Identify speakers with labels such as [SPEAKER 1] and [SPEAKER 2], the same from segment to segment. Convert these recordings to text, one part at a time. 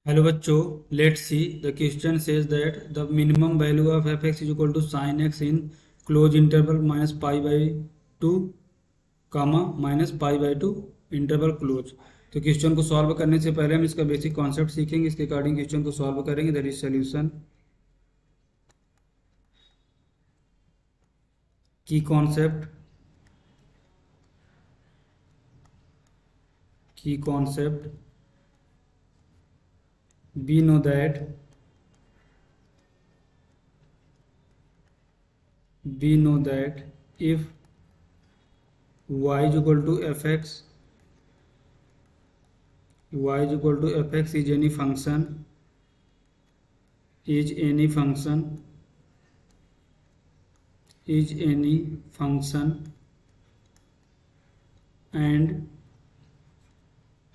[SPEAKER 1] Hello बच्चों, let's see the question says that the minimum value of f x is equal to sine x in close interval minus pi by two comma minus pi by two interval close. तो question को solve करने से पहले हम इसका basic concept सीखेंगे, इसके according question को सॉल्व करेंगे। That is solution. की concept we know that if y is equal to fx is any function and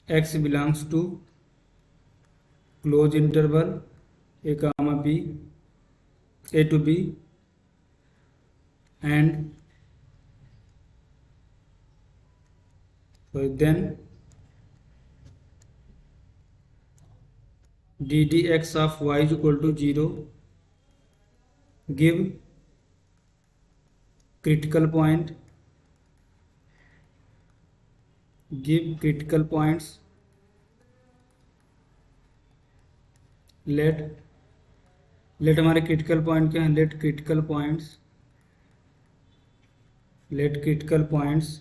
[SPEAKER 1] x belongs to close interval a comma b, a to b, and then ddx of y is equal to 0, give critical points let हमारे critical point क्या है? Let critical points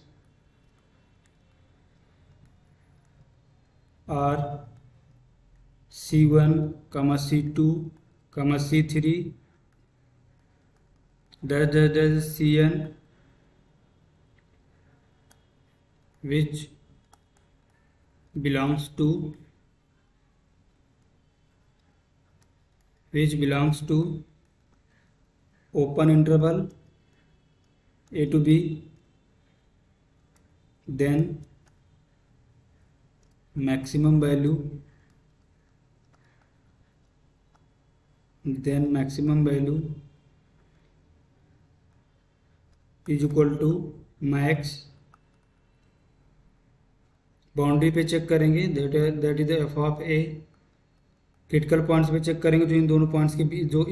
[SPEAKER 1] are C1, C2, C3 dash Cn which belongs to open interval a to b, then maximum value is equal to max। Boundary पे check करेंगे, that is F of A. Critical points पे check करेंगे तो इन दोनों points के बीच जो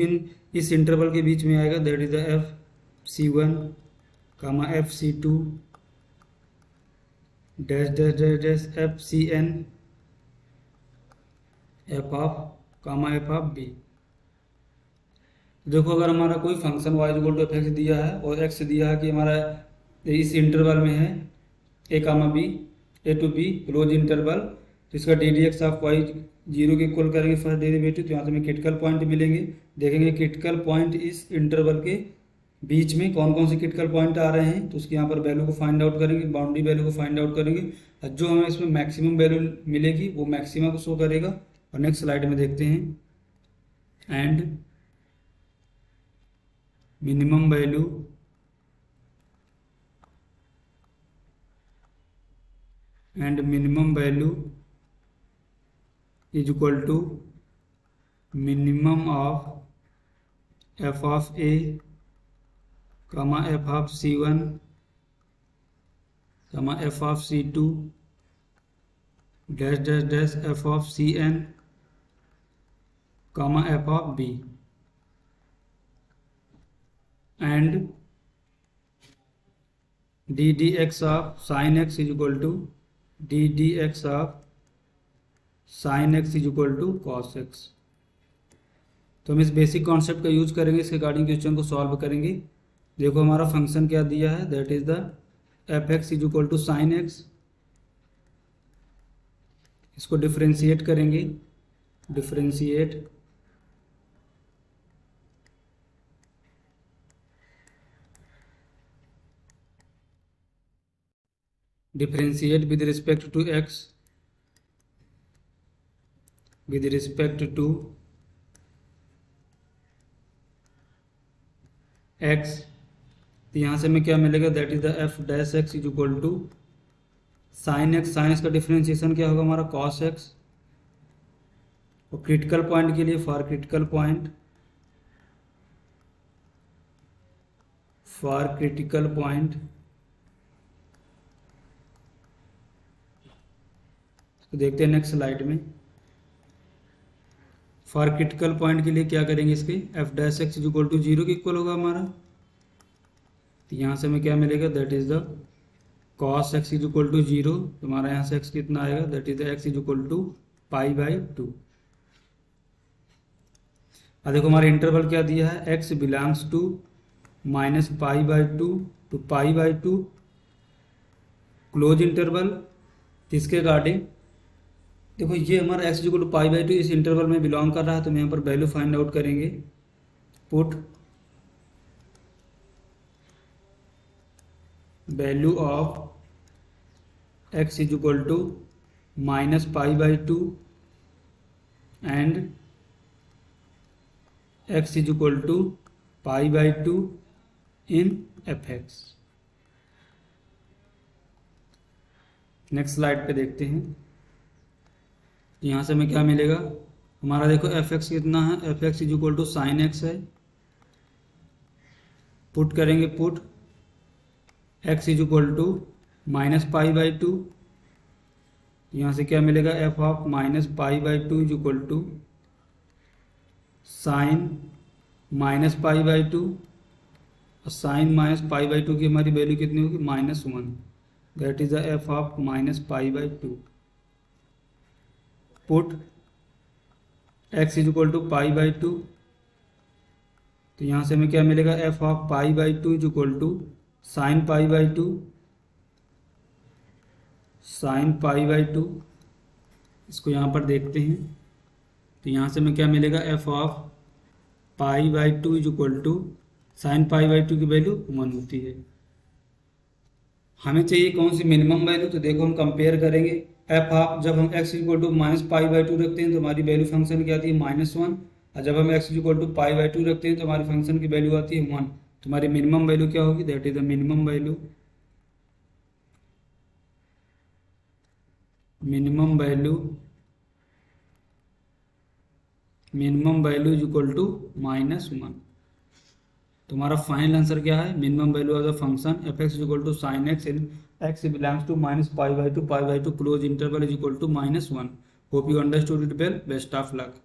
[SPEAKER 1] इस interval के बीच में आएगा, that is the f C1 comma f C2 dash dash dash dash f Cn f of b. देखो, अगर हमारा कोई function y equal to f x दिया है और x दिया है कि हमारा इस इंटरवल में है a comma b, a to b close interval, तो इसका d d x of y 0 के इक्वल करेंगे फर्स्ट डेरिवेटिव, तो यहाँ से हमें क्रिटिकल पॉइंट मिलेंगे। देखेंगे क्रिटिकल पॉइंट इस इंटरवल के बीच में कौन कौन से क्रिटिकल पॉइंट आ रहे हैं, तो उसके यहाँ पर वैल्यू को फाइंड आउट करेंगे, बाउंड्री वैल्यू को फाइंड आउट करेंगे, और जो हमें इसमें मैक्सिमम वैल्यू मिलेगी वो मैक्सिमा को शो करेगा। और नेक्स्ट स्लाइड में देखते हैं। And minimum value is equal to minimum of f of a comma f of C1 comma f of C2 dash dash dash f of Cn comma f of b, and ddx of sin x is equal to cos x। तो हम इस basic concept का use करेंगे, इसके according question को solve करेंगे। देखो, हमारा फंक्शन क्या दिया है, that is the f x is equal to sine x. इसको डिफ्रेंशिएट करेंगे, differentiate with respect to x, with respect to x। तो यहाँ से हमें क्या मिलेगा, that is the f dash x is equal to sine x. Sine x का differentiation क्या होगा हमारा, कॉस एक्स। और क्रिटिकल पॉइंट के लिए फॉर क्रिटिकल पॉइंट तो देखते हैं नेक्स्ट स्लाइड में। फॉर क्रिटिकल पॉइंट के लिए क्या करेंगे, इसके f dash x is equal to 0 के इक्वल होगा हमारा। तो यहाँ से हमें क्या मिलेगा, that is the cos x is equal to 0। तो हमारा यहाँ से एक्स कितना आएगा, that is the x is equal to π/2। अब देखो हमारा इंटरवल क्या दिया है, x belongs to -π/2 to π/2 close interval. इसके अकॉर्डिंग देखो ये हमारा x इक्वल टू π/2 इस इंटरवल में बिलोंग कर रहा है, तो हम यहाँ पर वैल्यू फाइंड आउट करेंगे। Put value of x is equal to -π/2 and x is equal to π/2 in fx। Next slide पे देखते हैं, यहाँ से हमें क्या मिलेगा, हमारा देखो fx कितना है, fx is equal to sine x है। पुट करेंगे, put x is equal to -π/2। यहाँ से क्या मिलेगा, f of -π/2 is equal to sine -π/2, और साइन -π/2 की हमारी वैल्यू कितनी होगी, -1। That is the f of -π/2। Put x is equal to π/2। तो यहाँ से हमें क्या मिलेगा, f of π/2 is equal to sine π/2, sine π/2। इसको यहाँ पर देखते हैं, तो यहाँ से हमें क्या मिलेगा, f of π/2 is equal to sine π/2 की वैल्यू 1 होती है। हमें चाहिए कौन सी मिनिमम वैल्यू, तो देखो हम कंपेयर करेंगे एफ ऑफ, जब हम x इक्वल टू -π/2 रखते हैं तो हमारी वैल्यू फंक्शन की आती है -1, और जब हम x इक्वल टू π/2 रखते हैं तो हमारी फंक्शन की वैल्यू आती है 1। तो हमारी मिनिमम वैल्यू क्या होगी, that is the minimum value is equal to -1। तो हमारा फाइनल आंसर क्या है, minimum value of the function f x is equal to sine x in x belongs to -π/2 close interval is equal to -1। Hope you understood it well, best of luck.